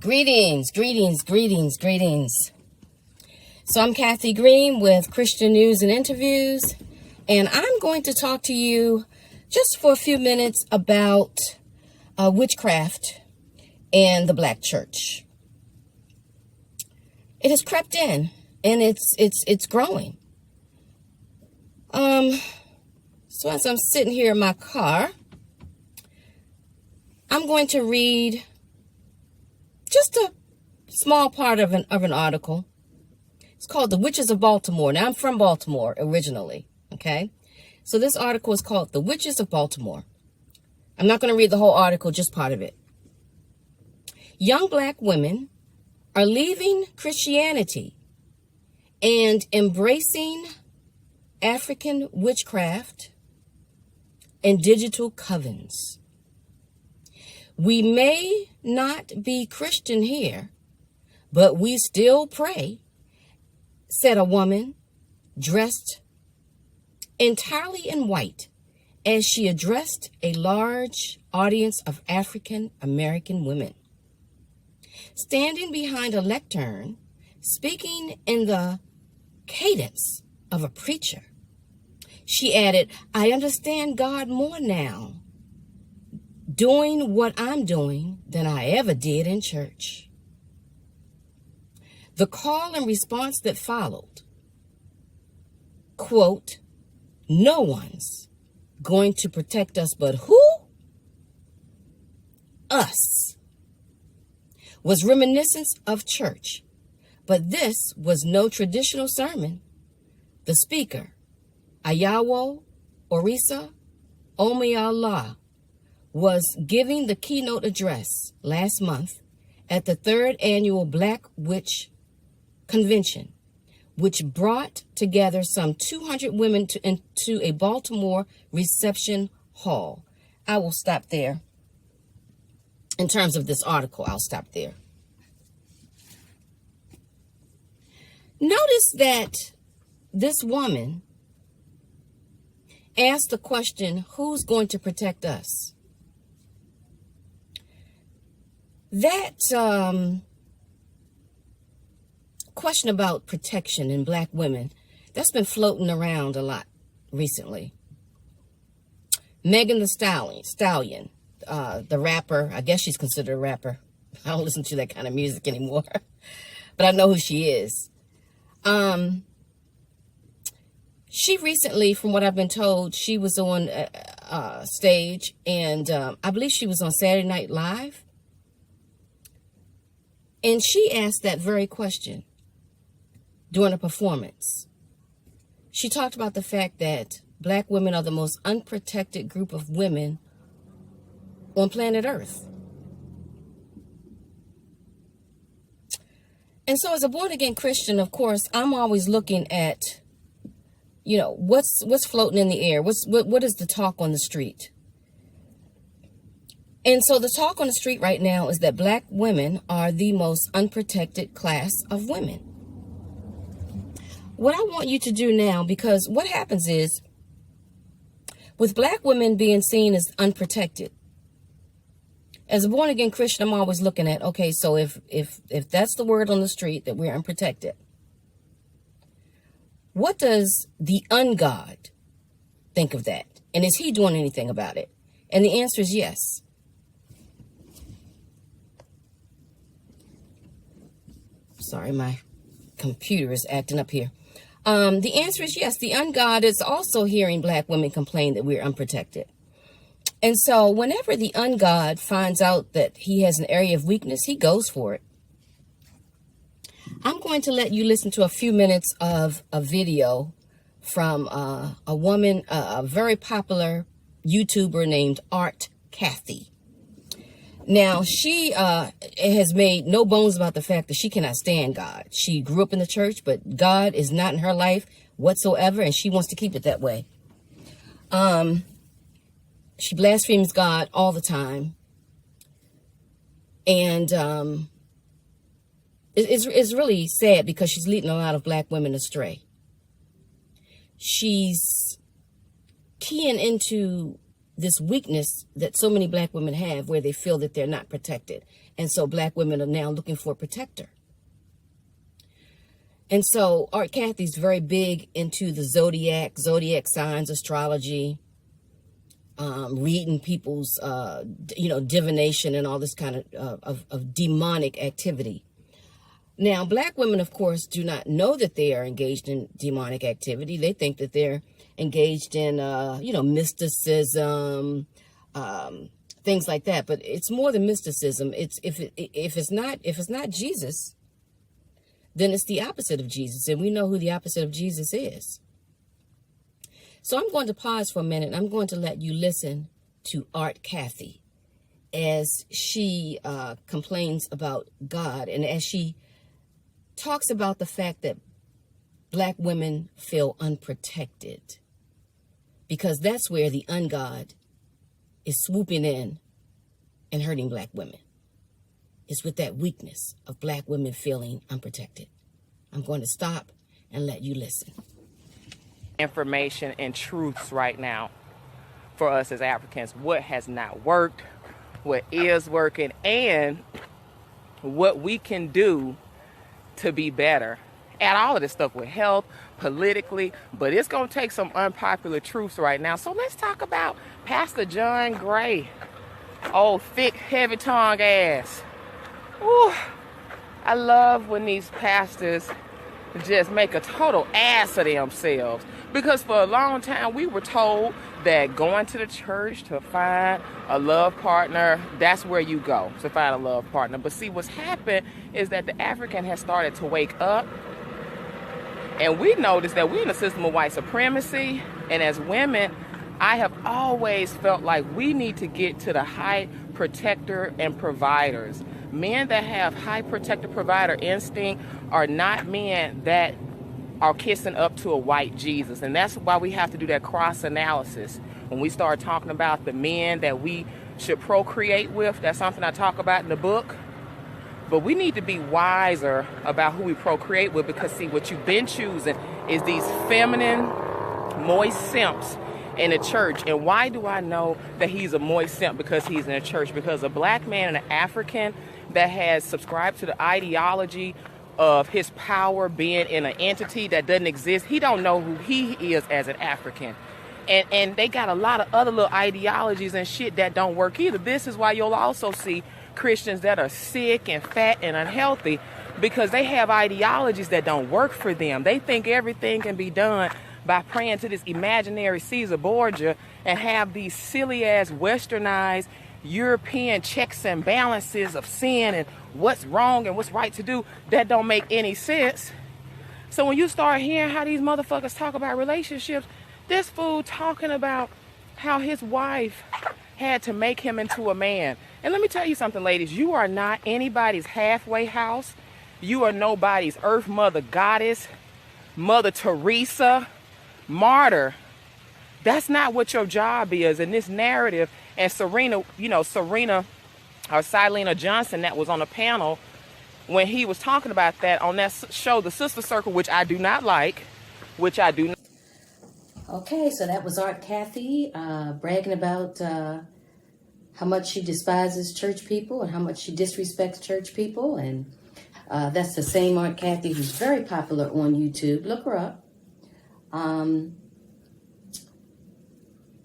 Greetings. So I'm Kathy Green with Christian News and Interviews, and I'm going to talk to you just for a few minutes about witchcraft and the black church. It has crept in, and it's growing. So as I'm sitting here in my car, I'm going to read just a small part of an article. It's called The Witches of Baltimore. Now, I'm from Baltimore originally, okay? So this article is called The Witches of Baltimore. I'm not going to read the whole article, just part of it. Young black women are leaving Christianity and embracing African witchcraft and digital covens. We may not be Christian here, but we still pray, said a woman dressed entirely in white as she addressed a large audience of African American women. Standing behind a lectern, speaking in the cadence of a preacher, she added, "I understand God more now doing what I'm doing than I ever did in church." The call and response that followed, quote, "No one's going to protect us but who? Us," was reminiscent of church, but this was no traditional sermon. The speaker, Ayawo Orisa Omiala, was giving the keynote address last month at the 3rd annual Black Witch Convention, which brought together some 200 women into a Baltimore reception hall. I will stop there. In terms of this article, I'll stop there. Notice that this woman asked the question, who's going to protect us? That question about protection in black women, that's been floating around a lot recently. Megan Thee Stallion, the rapper, I guess she's considered a rapper. I don't listen to that kind of music anymore, but I know who she is. She recently, from what I've been told, she was on stage, and I believe she was on Saturday Night Live. And she asked that very question during a performance. She talked about the fact that black women are the most unprotected group of women on planet Earth. And so as a born-again Christian, of course, I'm always looking at, what's floating in the air? What is the talk on the street? And so the talk on the street right now is that black women are the most unprotected class of women. What I want you to do now, because what happens is, with black women being seen as unprotected, as a born-again Christian, I'm always looking at, okay, so if that's the word on the street, that we're unprotected, what does the ungod think of that? And is he doing anything about it? And the answer is yes. Sorry, my computer is acting up here. The answer is yes. The ungod is also hearing black women complain that we're unprotected. And so whenever the ungod finds out that he has an area of weakness, he goes for it. I'm going to let you listen to a few minutes of a video from a woman, a very popular YouTuber named Art Kathy. Now, she has made no bones about the fact that she cannot stand God. She grew up in the church, but God is not in her life whatsoever, and she wants to keep it that way. She blasphemes God all the time. And it's really sad because she's leading a lot of black women astray. She's keying into this weakness that so many black women have where they feel that they're not protected. And so black women are now looking for a protector. And so Art Cathy's very big into the zodiac signs, astrology, reading people's, divination and all this kind of demonic activity. Now, black women, of course, do not know that they are engaged in demonic activity. They think that they're engaged in, mysticism, things like that. But it's more than mysticism. It's if it's not Jesus, then it's the opposite of Jesus, and we know who the opposite of Jesus is. So I'm going to pause for a minute. I'm going to let you listen to Art Cathy as she complains about God and as she talks about the fact that black women feel unprotected because that's where the ungod is swooping in and hurting black women. It's with that weakness of black women feeling unprotected. I'm going to stop and let you listen. Information and truths right now for us as Africans. What has not worked, what is working, and what we can do to be better at all of this stuff with health, politically, but it's going to take some unpopular truths right now. So let's talk about Pastor John Gray. Oh, thick, heavy tongue ass. Ooh, I love when these pastors just make a total ass of themselves, because for a long time we were told that going to the church to find a love partner, that's where you go to find a love partner. But see, what's happened is that the African has started to wake up, and we noticed that we're in a system of white supremacy, and as women, I have always felt like we need to get to the high protector and providers. Men that have high protector provider instinct are not men that are kissing up to a white Jesus. And that's why we have to do that cross analysis. When we start talking about the men that we should procreate with, that's something I talk about in the book. But we need to be wiser about who we procreate with, because see, what you've been choosing is these feminine, moist simps in the church. And why do I know that he's a moist simp? Because he's in a church. Because a black man and an African that has subscribed to the ideology of his power being in an entity that doesn't exist, he don't know who he is as an African. And they got a lot of other little ideologies and shit that don't work either. This is why you'll also see Christians that are sick and fat and unhealthy, because they have ideologies that don't work for them. They think everything can be done by praying to this imaginary Caesar Borgia and have these silly ass westernized European checks and balances of sin and what's wrong and what's right to do that don't make any sense. So when you start hearing how these motherfuckers talk about relationships, this fool talking about how his wife had to make him into a man. And let me tell you something, ladies, you are not anybody's halfway house. You are nobody's earth mother goddess, Mother Teresa, martyr. That's not what your job is in this narrative. And Serena or Silena Johnson, that was on the panel when he was talking about that on that show, The Sister Circle, which I do not like, Okay, so that was Art Cathy bragging about how much she despises church people and how much she disrespects church people. And that's the same Art Cathy who's very popular on YouTube. Look her up.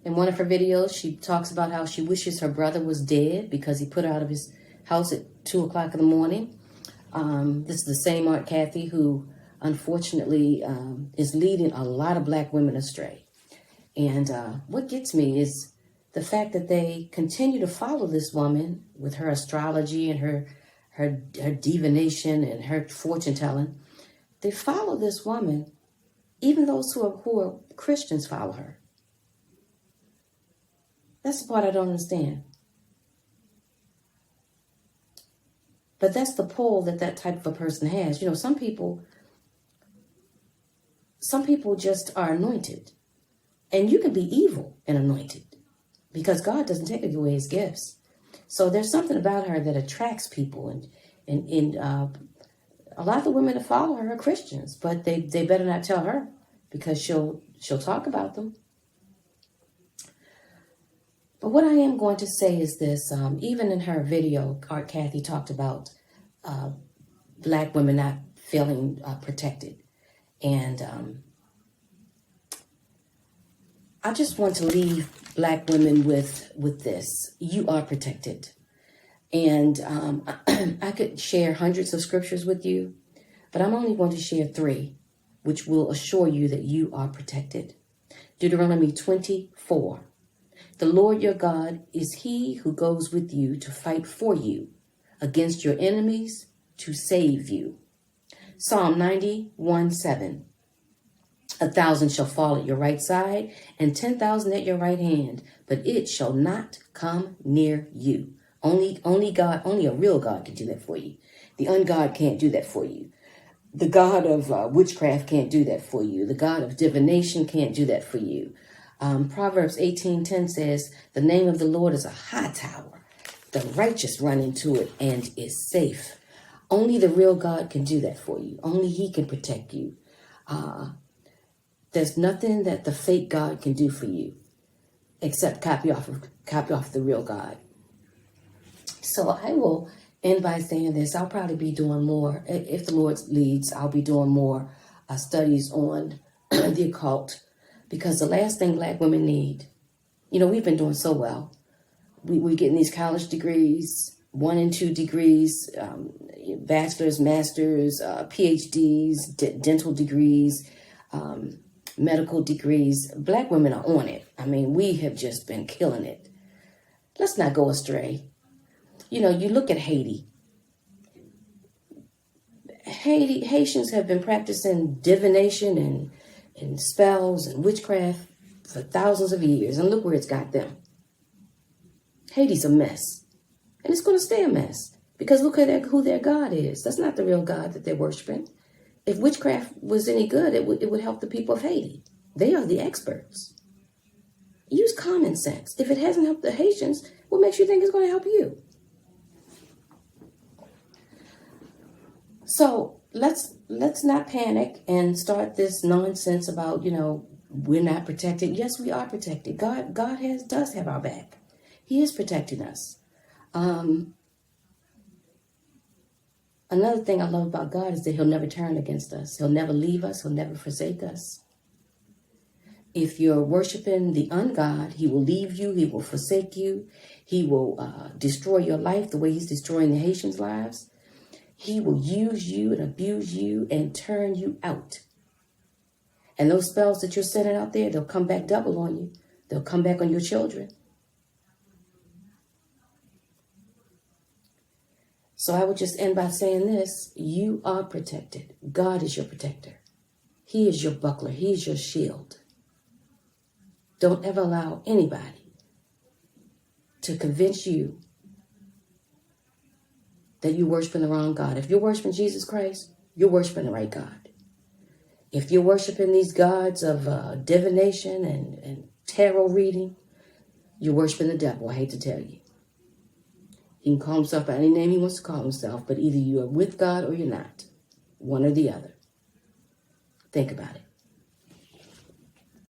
In one of her videos, she talks about how she wishes her brother was dead because he put her out of his house at 2 o'clock in the morning. This is the same Art Cathy who, unfortunately, is leading a lot of black women astray. And what gets me is the fact that they continue to follow this woman with her astrology and her divination and her fortune telling. They follow this woman, even those who are Christians follow her. That's the part I don't understand. But that's the pull that type of a person has. You know, some people just are anointed. And you can be evil and anointed because God doesn't take away his gifts. So there's something about her that attracts people. And a lot of the women that follow her are Christians, but they better not tell her because she'll talk about them. But what I am going to say is this, even in her video, Art Kathy talked about Black women not feeling protected. And I just want to leave Black women with this. You are protected. And I could share hundreds of scriptures with you, but I'm only going to share 3, which will assure you that you are protected. Deuteronomy 24. The Lord your God is he who goes with you to fight for you against your enemies to save you. Psalm 91:7. 1,000 shall fall at your right side and 10,000 at your right hand, but it shall not come near you. Only God, only a real God can do that for you. The ungod can't do that for you. The God of witchcraft can't do that for you. The God of divination can't do that for you. Proverbs 18:10 says, the name of the Lord is a high tower. The righteous run into it and is safe. Only the real God can do that for you. Only he can protect you. There's nothing that the fake God can do for you except copy off the real God. So I will end by saying this. I'll probably be doing more, if the Lord leads, I'll be doing more studies on the occult, because the last thing Black women need, we've been doing so well. We're getting these college degrees, 1 and 2 degrees, bachelor's, master's, PhDs, dental degrees, medical degrees. Black women are on it. I mean, we have just been killing it. Let's not go astray. You look at Haiti. Haitians have been practicing divination and spells and witchcraft for thousands of years. And look where it's got them. Haiti's a mess. And it's going to stay a mess. Because look at who their God is. That's not the real God that they're worshiping. If witchcraft was any good, it would help the people of Haiti. They are the experts. Use common sense. If it hasn't helped the Haitians, what makes you think it's going to help you? So let's not panic and start this nonsense about, we're not protected. Yes, we are protected. God does have our back. He is protecting us. Another thing I love about God is that he'll never turn against us. He'll never leave us. He'll never forsake us. If you're worshiping the ungod, he will leave you. He will forsake you. He will destroy your life the way he's destroying the Haitians' lives. He will use you and abuse you and turn you out. And those spells that you're sending out there, they'll come back double on you. They'll come back on your children. So I would just end by saying this. You are protected. God is your protector. He is your buckler. He is your shield. Don't ever allow anybody to convince you that you're worshiping the wrong God. If you're worshiping Jesus Christ, you're worshiping the right God. If you're worshiping these gods of divination and tarot reading, you're worshiping the devil. I hate to tell you. He can call himself by any name he wants to call himself, but either you are with God or you're not. One or the other. Think about it.